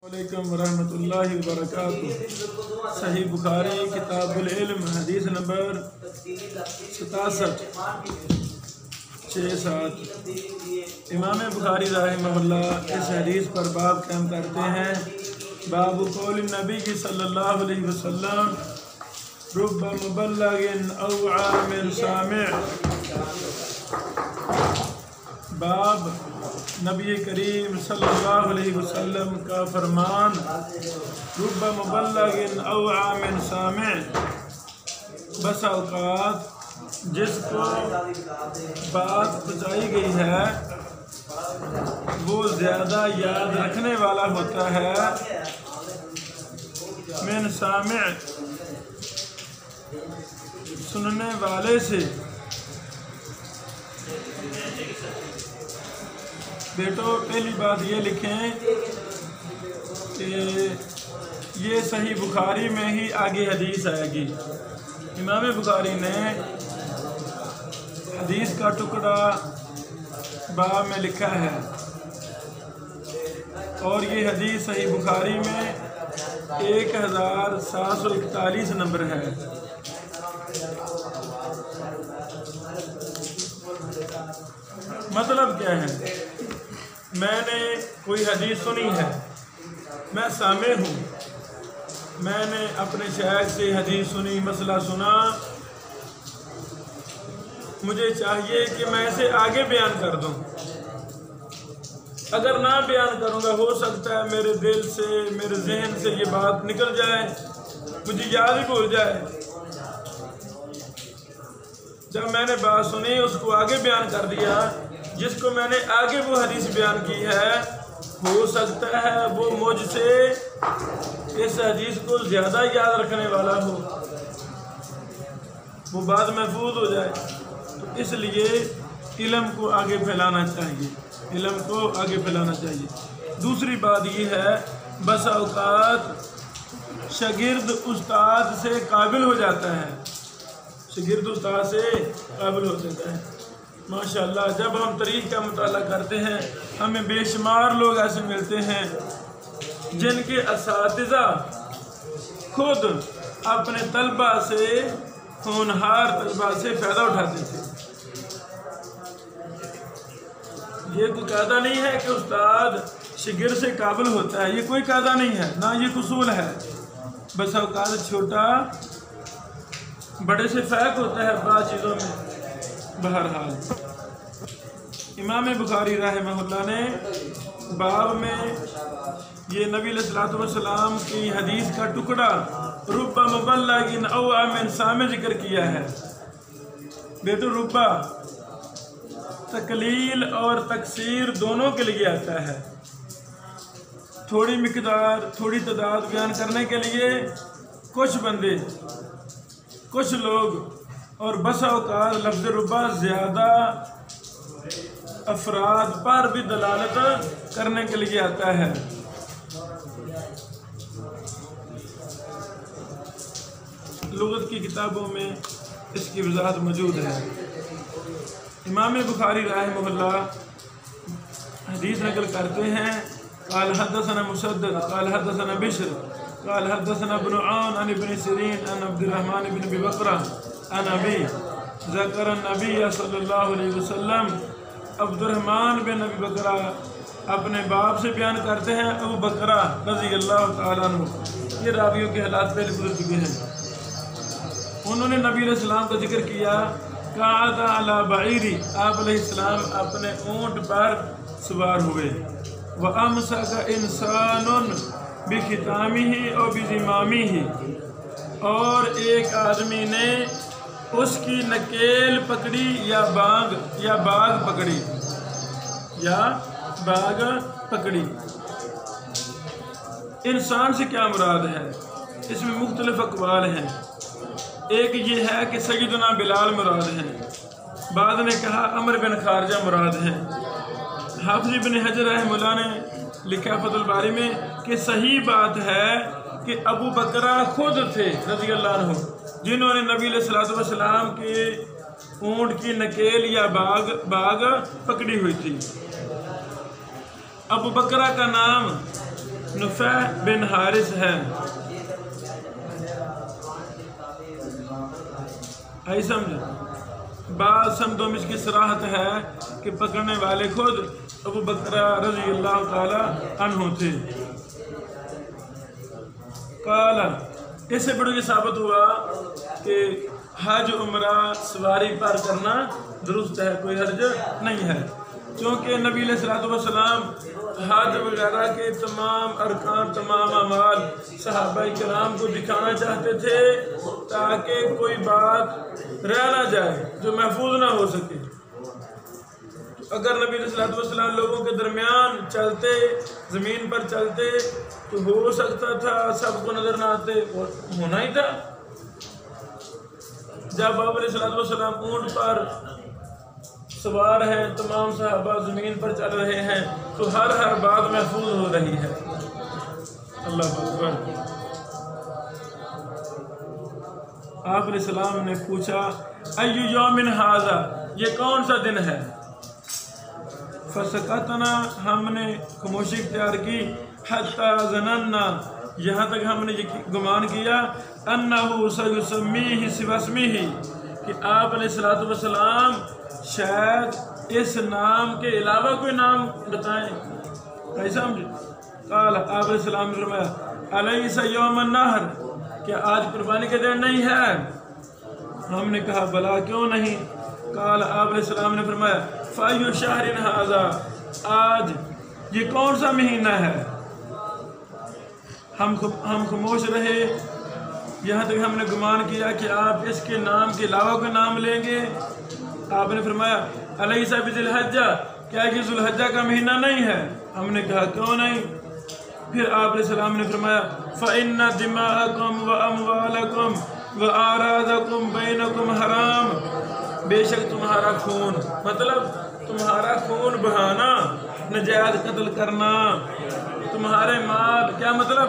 वालेकुम वरहमतुल्लाहि वबरकातुहू। सही बुखारी किताबुल इल्म हदीस नंबर 67 इमाम बुखारी रहमहुल्लाह इस हदीस पर बाब कायम करते हैं। बाबु कौल नबी की सल्लल्लाहु अलैहि वसल्लम रुब्ब मुबल्लिगिन औ आमिन सामिअ। बाब नबी करीम सल्लल्लाहु अलैहि वसल्लम का फरमान रुब्ब मुबल्लिगिन औ आमिन सामिअ। बस औकात जिसको बात पहुँचाई गई है वो ज़्यादा याद रखने वाला होता है मिन सामिअ, सुनने वाले से। बेटो पहली बात ये लिखें कि ये सही बुखारी में ही आगे हदीस आएगी। इमाम बुखारी ने हदीस का टुकड़ा बाब में लिखा है और ये हदीस सही बुखारी में 1741 नंबर है। मतलब क्या है, मैंने कोई हदीस सुनी है, मैं सामे हूँ, मैंने अपने शायख से हदीस सुनी, मसला सुना, मुझे चाहिए कि मैं इसे आगे बयान कर दूँ। अगर ना बयान करूँगा हो सकता है मेरे दिल से, मेरे जहन से ये बात निकल जाए, मुझे याद ही भूल जाए। जब मैंने बात सुनी उसको आगे बयान कर दिया, जिसको मैंने आगे वो हदीस बयान की है, हो सकता है वो मुझसे इस हदीस को ज़्यादा याद रखने वाला हो, वो बात महफूज हो जाए। तो इसलिए इल्म को आगे फैलाना चाहिए, इल्म को आगे फैलाना चाहिए। दूसरी बात ये है, बस औकात शागिर्द उस्ताद से काबिल हो जाता है, शागिर्द उस्ताद से काबिल हो जाता है। माशाअल्लाह, जब हम तरीक़ का मुताला करते हैं हमें बेशुमार लोग ऐसे मिलते हैं जिनके असातिज़ा खुद अपने तलबा से, होनहार तलबा से फ़ायदा उठाते थे। ये कोई कायदा नहीं है कि उस्ताद शागिर्द से काबिल होता है, ये कोई कायदा नहीं है, ना ये उसूल है। बस औकात छोटा बड़े से फ़र्क होता है बात चीज़ों में। बहरहाल इमाम बुखारी रहमहुल्लाह ने बाब में ये नबी अलैहिस्सलातु वस्सलाम की हदीस का टुकड़ा रुब्बा मुबल्लिगिन औ आमिन सामिअ जिक्र किया है। बेटो रुब्बा तकलील और तकसीर दोनों के लिए आता है। थोड़ी मिकदार, थोड़ी तादाद बयान करने के लिए कुछ बंदे, कुछ लोग, और बसा औकात लफ्ज़ रुब्बा ज़्यादा अफराद पर भी दलालत करने के लिए आता है। लुग़त की किताबों में इसकी वज़ाहत मौजूद है। इमाम बुखारी रहमहुल्लाह हदीस नकल करते हैं, क़ाल हद्दसना मुसद्दद क़ाल हद्दसना बिश्र क़ाल हद्दसना इब्न औन अन इब्न सिरीन अन अब्दुर्रहमान इब्न अबी बकरा अन अबी ज़कर नबी सल्लल्लाहु अलैहि वसल्लम। अब्दुर्रहमान बिन अबी बकरा अपने बाप से बयान करते हैं, अबू बकरा रज़ी अल्लाह तआला अन्हु। ये रावियों के हालात पहले गुज़र चुके हैं। उन्होंने नबी अलैहिस्सलाम का जिक्र किया, कादा अला बईरी, आप अलैहिस्सलाम अपने ऊँट पर सवार हुए। व अमसका इंसानुन बिखितामिही और बिज़िमामिही, और एक आदमी ने उसकी नकेल पकड़ी या बाग पकड़ी, या बाग पकड़ी। इंसान से क्या मुराद है, इसमें मुख्तलिफ अक़वाल हैं। एक ये है कि सय्यदना बिलाल मुराद हैं, बाद ने कहा अमर बिन खारजा मुराद हैं। हाफ़िज़ इब्न हजर रहमहुल्लाह ने लिखा फ़तहुल बारी में कि सही बात है कि अबू बकरा खुद थे रज़ी अल्लाह अन्हु जिन्होंने नबी अलैहिस्सलातु वस्सलाम के ऊँट की नकेल या बाग पकड़ी हुई थी। अबू बकरा का नाम नुफै बिन हारिस है। आई समझे? बाद समदों में इसकी सराहत है कि पकड़ने वाले खुद अबू बकर रज़ी अल्लाह ताला अन्हु थे। काला, इससे बड़ा ये साबित हुआ कि हज उम्रा सवारी पर करना दुरुस्त है, कोई हर्ज नहीं है, क्योंकि नबी अलैहिस्सलाम हज वगैरह के तमाम अरकान तमाम अमाल सहाबा किराम को दिखाना चाहते थे ताकि कोई बात रह ना जाए जो महफूज ना हो सके। तो अगर नबी अलैहिस्सलाम लोगों के दरमियान चलते, ज़मीन पर चलते, तो हो सकता था सबको नजर ना आते, और होना ही था। जब आप अलैहिस्सलाम ऊंट पर सवार हैं, तमाम सहाबा ज़मीन पर चल रहे हैं, तो हर बात महफूज हो रही है। अल्लाह अकबर। आप अलैहिस्सलाम ने पूछा अय्यु यौमिन हाज़ा, ये कौन सा दिन है? फसकतना, हमने खामोशी इख्तियार की, हत्ता ज़नन्ना, यहाँ तक हमने ये गुमान किया, अन्नहु सयुसम्मीहि सिवस्मिहि, कि आप अलैहिस्सलाम शायद इस नाम के अलावा कोई नाम बताएं। ऐसा समझे? काला, आप अलैहिस्सलाम ने फरमाया अलैसा यौमुन नहर, क्या आज कुर्बानी का दिन नहीं है? हमने कहा बला, क्यों नहीं? काला, आप अलैहिस्सलाम ने फरमाया फ़अय्यु शहरिन हाज़ा, आज ये कौन सा महीना है? हम खामोश रहे, यहाँ तक हमने गुमान किया कि आप इसके नाम के अलावा कोई नाम लेंगे। आपने फरमाया अलैसा बिज़ुल्हज्जा, क्या ये ज़ुल्हज्जा का महीना नहीं है? हमने कहा क्यों नहीं? फिर आप अलैहिस्सलाम ने फरमाया फ़इन्ना दिमाअकुम व अमवालकुम व आरादकुम बैनकुम हराम, बेशक तुम्हारा खून, मतलब तुम्हारा खून बहाना, नजायज़ कत्ल करना, तुम्हारे माल, क्या मतलब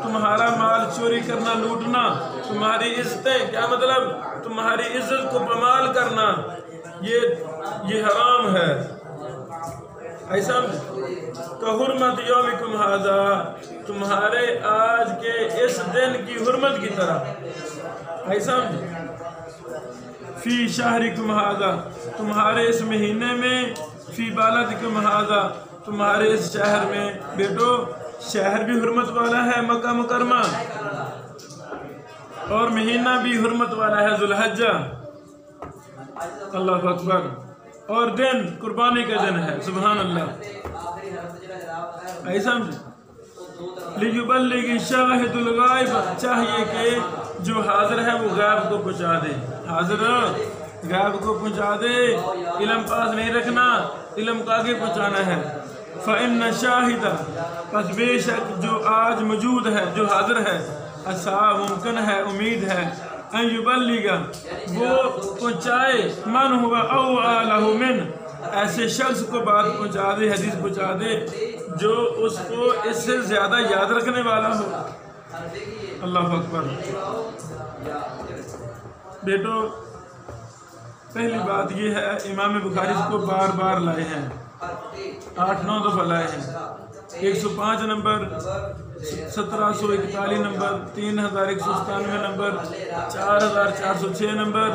तुम्हारा माल चोरी करना, लूटना, तुम्हारी इज्जतें, क्या मतलब तुम्हारी इज्जत को पमाल करना, ये हराम है। ऐसा तो हुर्मत यौमिकुम हाज़ा, तुम्हारे आज के इस दिन की हुर्मत की तरह। ऐसा फी शहरिकुम हाज़ा, तुम्हारे इस महीने में, फी बालदिकुम हाज़ा, तुम्हारे इस शहर में। बेटो, शहर भी हुर्मत वाला है मक्का मुकरमा, और महीना भी हुर्मत वाला है ज़ुल्हज्जा। अल्लाह अकबर। और दिन कुर्बानी का दिन है, सुभान अल्लाह। ऐसा लियुबल्लिग शाहिदुल गायब, चाहिए कि जो हाजिर है वो गायब को पहुँचा दे, हाजिर गायब को पहुँचा दे। इल्म पास नहीं रखना, इल्म को आगे पहुँचाना है। फ़इन्न शाहिदा, बस बेशक जो आज मौजूद है, जो हाजिर है, असा मुमकिन है, उम्मीद है, अन युबल्लिगा, वो पहुँचाए, मन हुआ औ आलहु मिन, ऐसे शख्स को बात पहुँचा दे, हदीस पहुँचा दे जो उसको इससे ज़्यादा याद रखने वाला हो। अल्लाह अकबर। बेटो, पहली बात ये है, इमाम बुखारी इसको बार बार लाए हैं, 8-9 दफ़ा लाए हैं। 105 नंबर, 1741 नंबर, 3197 नंबर, 4406 नंबर,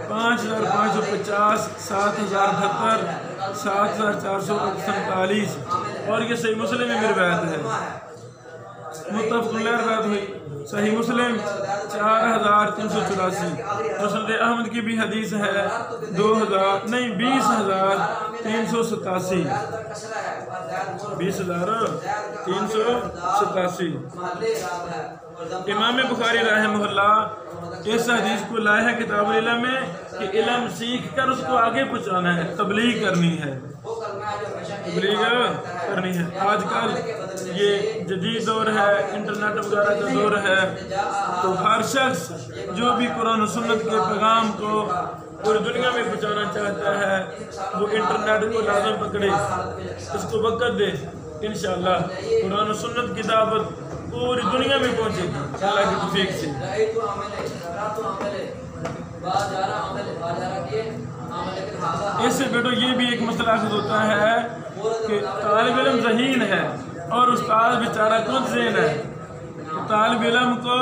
5550, 7078, 7447, और ये सही मुस्लिम में रिवायत है, मुत्तफ़क़ुन अलैह रिवायत हुई। सही मुस्लिम 4384, मुस्नद अहमद की भी हदीस है 20,387, 20,387। इमाम बुखारी रहमहुल्लाह इस हदीस को लाए हैं किताबुल इल्म में कि इल्म सीख कर उसको आगे पहुँचाना है, तबलीग करनी है, तबलीग करनी है। आजकल ये जदीद दौर है, इंटरनेट वगैरह का दौर है, तो हर शख्स जो भी कुरान और सुन्नत के पैगाम को पूरी दुनिया में पहुँचाना चाहता है वो इंटरनेट को लाज़िम पकड़े, इसको वक़्त दे, इंशाअल्लाह कुरान और सुन्नत की दावत पूरी दुनिया में पहुँचेगी अल्लाह की तौफीक से। इससे बेटो ये भी एक मसला होता है कि तालिब इल्म ज़हीन है और उस्ताद बेचारा खुद ज़ेन है। तालिब इल्म को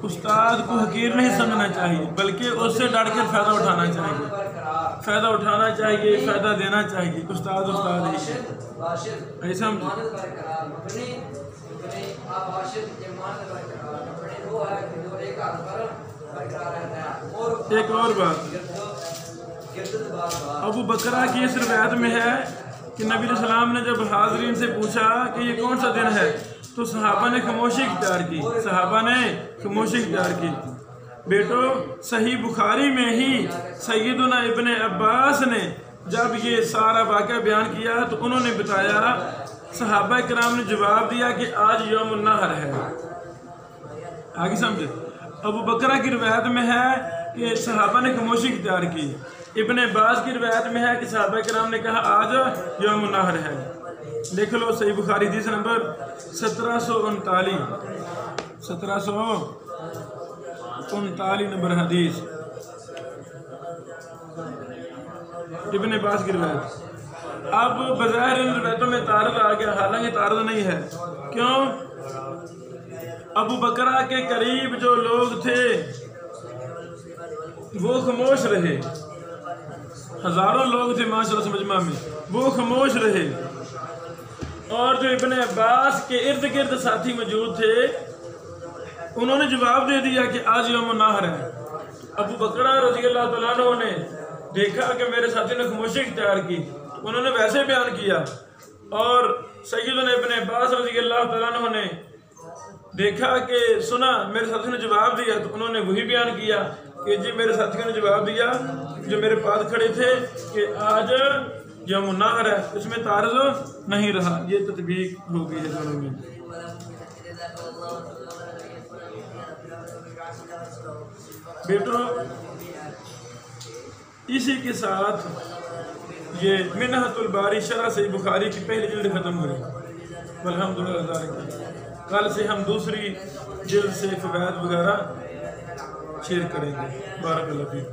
उस्ताद को हकीर नहीं समझना चाहिए, बल्कि उससे डट कर फ़ायदा उठाना चाहिए, फ़ायदा उठाना चाहिए, फ़ायदा देना चाहिए। उस्ताद उस्ताद ही है, ऐसा एक और बात अबू बकरा की इस रिवायत में है कि नबी सलाम ने जब हाजरीन से पूछा कि ये कौन सा दिन है, तो सहाबा ने खामोशी इख्तियार की, सहाबा ने खामोशी इख्तियार की। बेटो सही बुखारी में ही सैयदना इब्ने अब्बास ने जब ये सारा वाक़या बयान किया तो उन्होंने बताया, सहाबा किराम ने जवाब दिया कि आज यौमुन नहर है। आगे समझे। अबू बकरा की रिवायत में है कि सहाबा ने खामोशी इख्तियार की। इब्ने अब्बास की रिवायत में है कि सहाबा किराम ने कहा आज यौमुन नहर है। देख लो सही बुखारी हदीस नंबर 1739 नंबर हदीस, इब्ने अब्बास की रिवायत। अब बज़ाहिर इन रिवायतों में तारुद आ गया, हालांकि तारुद नहीं है। क्यों? अबू बकरा के करीब जो लोग थे वो खामोश रहे, हजारों लोग थे माशाअल्लाह मजमा में, वो खामोश रहे। और जो इब्ने अब्बास के इर्द गिर्द साथी मौजूद थे उन्होंने जवाब दे दिया कि आज यौमुन नहर है। अबू बकरा रज़ियल्लाहु तआला अन्हु ने देखा कि मेरे साथी ने खामोशी इख्तियार की, तो उन्होंने वैसे बयान किया। और सैयदना इब्ने अब्बास रज़ियल्लाहु तआला अन्हु ने देखा कि सुना मेरे साथी ने जवाब दिया, तो उन्होंने वही बयान किया कि जी मेरे साथियों ने जवाब दिया जो मेरे पास खड़े थे कि आज यौमुन नहर है। इसमें तारुज़ नहीं रहा, ये तत्बीक हो गई है दोनों में। बेटो इसी के साथ ये मिन्हतुल बारी शरह सही बुखारी की पहली जिल्द खत्म हुई। अल्हम्दुलिल्लाह कल से हम दूसरी जिल्द से फ़वाइद वगैरह शेयर करेंगे। बारक अल्लाह फीक।